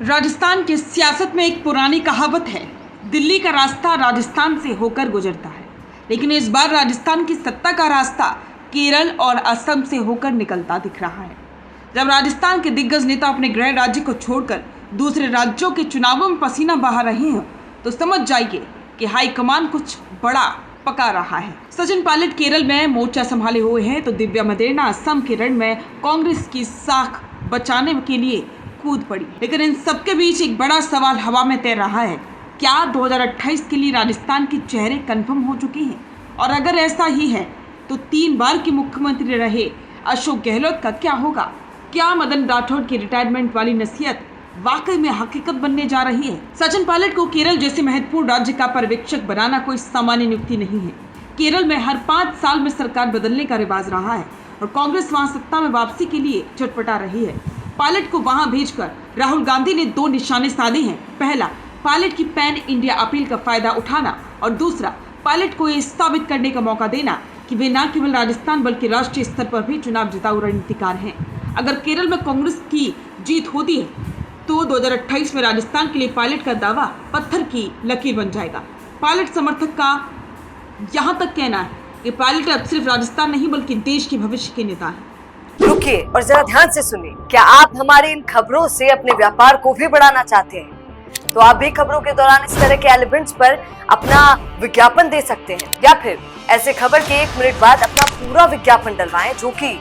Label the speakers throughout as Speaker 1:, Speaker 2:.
Speaker 1: राजस्थान की सियासत में एक पुरानी कहावत है, दिल्ली का रास्ता राजस्थान से होकर गुजरता है। लेकिन इस बार राजस्थान की सत्ता का रास्ता केरल और असम से होकर निकलता दिख रहा है। जब राजस्थान के दिग्गज नेता अपने गृह राज्य को छोड़कर दूसरे राज्यों के चुनावों में पसीना बहा रहे हैं, तो समझ जाइए कि हाईकमान कुछ बड़ा पका रहा है। सचिन पायलट केरल में मोर्चा संभाले हुए हैं, तो दिव्या मदेरणा असम के रण में कांग्रेस की साख बचाने के लिए कूद पड़ी। लेकिन इन सबके बीच एक बड़ा सवाल हवा में तैर रहा है, क्या 2028 के लिए राजस्थान के चेहरे कंफर्म हो चुके हैं? और अगर ऐसा ही है तो 3 बार के मुख्यमंत्री रहे अशोक गहलोत का क्या होगा? क्या मदन राठौड़ की रिटायरमेंट वाली नसीहत वाकई में हकीकत बनने जा रही है? सचिन पायलट को केरल जैसे महत्वपूर्ण राज्य का पर्यवेक्षक बनाना कोई सामान्य नियुक्ति नहीं है। केरल में हर 5 साल में सरकार बदलने का रिवाज रहा है और कांग्रेस वहां सत्ता में वापसी के लिए छटपटा रही है। पायलट को वहां भेजकर राहुल गांधी ने 2 निशाने साधे हैं। पहला, पायलट की पैन इंडिया अपील का फायदा उठाना, और दूसरा, पायलट को यह साबित करने का मौका देना कि वे न केवल राजस्थान बल्कि राष्ट्रीय स्तर पर भी चुनाव जिताऊ रणनीतिकार हैं। अगर केरल में कांग्रेस की जीत होती है तो 2028 में राजस्थान के लिए पायलट का दावा पत्थर की लकीर बन जाएगा। पायलट समर्थक का यहाँ तक कहना है कि पायलट अब सिर्फ राजस्थान नहीं बल्कि देश के भविष्य के नेता हैं।
Speaker 2: रुकिए और जरा ध्यान से सुनिए। क्या आप हमारे इन खबरों से अपने व्यापार को भी बढ़ाना चाहते हैं? तो आप भी खबरों के दौरान इस तरह के एलिमेंट्स पर अपना विज्ञापन दे सकते हैं, या फिर ऐसे खबर के 1 मिनट बाद अपना पूरा विज्ञापन डलवाएं, जो कि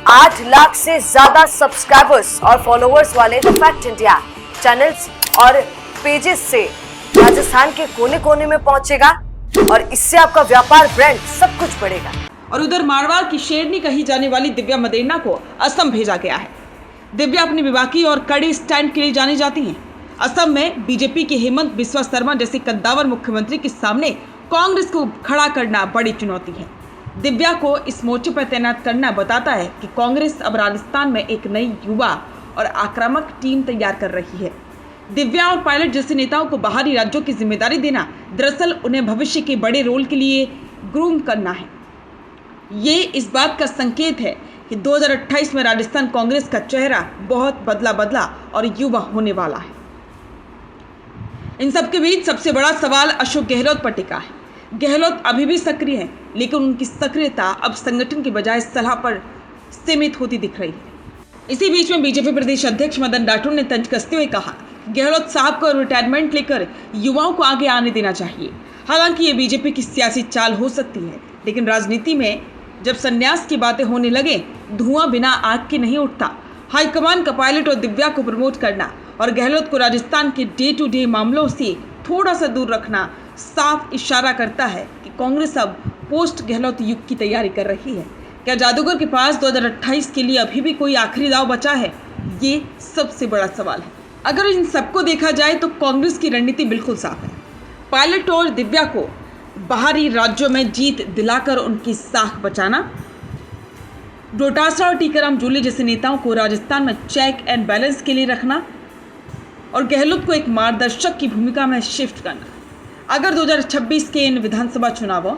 Speaker 2: 8 लाख से ज्यादा सब्सक्राइबर्स और फॉलोअर्स वाले द फैक्ट इंडिया चैनल्स और पेजेस से राजस्थान के कोने कोने में पहुंचेगा, और इससे आपका व्यापार, ब्रांड सब कुछ बढ़ेगा।
Speaker 1: और उधर मारवाड़ की शेरनी कही जाने वाली दिव्या मदेरणा को असम भेजा गया है। दिव्या अपनी बेबाकी और कड़े स्टैंड के लिए जानी जाती हैं। असम में बीजेपी के हेमंत बिस्वा शर्मा जैसे कद्दावर मुख्यमंत्री के सामने कांग्रेस को खड़ा करना बड़ी चुनौती है। दिव्या को इस मोर्चे पर तैनात करना बताता है कि कांग्रेस अब राजस्थान में एक नई युवा और आक्रामक टीम तैयार कर रही है। दिव्या और पायलट जैसे नेताओं को बाहरी राज्यों की जिम्मेदारी देना दरअसल उन्हें भविष्य के बड़े रोल के लिए ग्रूम करना है। ये इस बात का संकेत है कि 2028 में राजस्थान कांग्रेस का चेहरा बहुत बदला और युवा होने वाला है। इन सबके बीच सबसे बड़ा सवाल अशोक गहलोत पर टिका है। गहलोत अभी भी सक्रिय हैं, लेकिन उनकी सक्रियता अब संगठन के बजाय सलाह पर सीमित होती दिख रही है। इसी बीच में बीजेपी प्रदेश अध्यक्ष मदन राठौड़ ने तंज कसते हुए कहा, गहलोत साहब को रिटायरमेंट लेकर युवाओं को आगे आने देना चाहिए। हालांकि ये बीजेपी की सियासी चाल हो सकती है, लेकिन राजनीति में जब संन्यास की बातें होने लगे, धुआं बिना आग के नहीं उठता। हाईकमान का पायलट और दिव्या को प्रमोट करना और गहलोत को राजस्थान के डे टू डे मामलों से थोड़ा सा दूर रखना साफ इशारा करता है कि कांग्रेस अब पोस्ट गहलोत युग की तैयारी कर रही है। क्या जादूगर के पास 2028 के लिए अभी भी कोई आखिरी दाव बचा है? ये सबसे बड़ा सवाल है। अगर इन सबको देखा जाए तो कांग्रेस की रणनीति बिल्कुल साफ है। पायलट और दिव्या को बाहरी राज्यों में जीत दिलाकर उनकी साख बचाना, डोटासरा और टीकाराम जूली जैसे नेताओं को राजस्थान में चेक एंड बैलेंस के लिए रखना, और गहलोत को एक मार्गदर्शक की भूमिका में शिफ्ट करना। अगर 2026 के इन विधानसभा चुनावों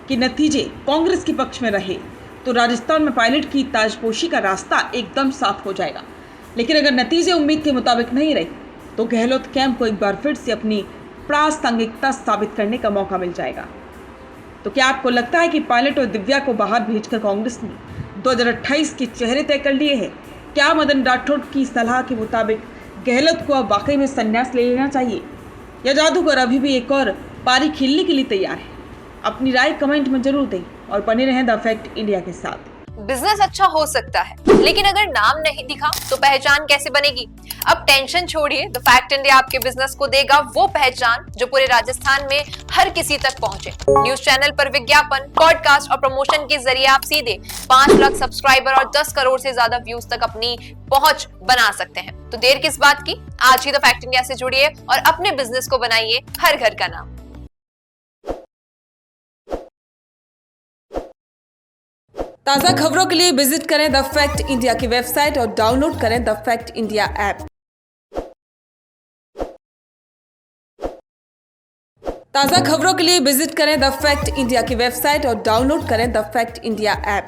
Speaker 1: के नतीजे कांग्रेस के पक्ष में रहे तो राजस्थान में पायलट की ताजपोशी का रास्ता एकदम साफ हो जाएगा। लेकिन अगर नतीजे उम्मीद के मुताबिक नहीं रहे तो गहलोत कैंप को एक बार फिर से अपनी प्रासंगिकता साबित करने का मौका मिल जाएगा। तो क्या आपको लगता है कि पायलट और दिव्या को बाहर भेजकर कांग्रेस ने 2028 के चेहरे तय कर लिए हैं? क्या मदन राठौड़ की सलाह के मुताबिक गहलोत को अब वाकई में संन्यास ले लेना चाहिए, या जादूगर अभी भी एक और पारी खेलने के लिए तैयार है? अपनी राय कमेंट में जरूर दें और बने रहें द फैक्ट इंडिया के साथ।
Speaker 2: बिजनेस अच्छा हो सकता है, लेकिन अगर नाम नहीं दिखा तो पहचान कैसे बनेगी? अब टेंशन छोड़िए, द फैक्ट इंडिया आपके बिजनेस को देगा वो पहचान जो पूरे राजस्थान में हर किसी तक पहुंचे। न्यूज चैनल पर विज्ञापन, पॉडकास्ट और प्रमोशन के जरिए आप सीधे 5 लाख सब्सक्राइबर और 10 करोड़ से ज्यादा व्यूज तक अपनी पहुंच बना सकते हैं। तो देर किस बात की, आज ही द फैक्ट इंडिया से जुड़िए और अपने बिजनेस को बनाइए हर घर का नाम।
Speaker 1: ताज़ा खबरों के लिए विजिट करें द फैक्ट इंडिया की वेबसाइट और डाउनलोड करें द फैक्ट इंडिया ऐप। ताज़ा खबरों के लिए विजिट करें द फैक्ट इंडिया की वेबसाइट और डाउनलोड करें द फैक्ट इंडिया ऐप।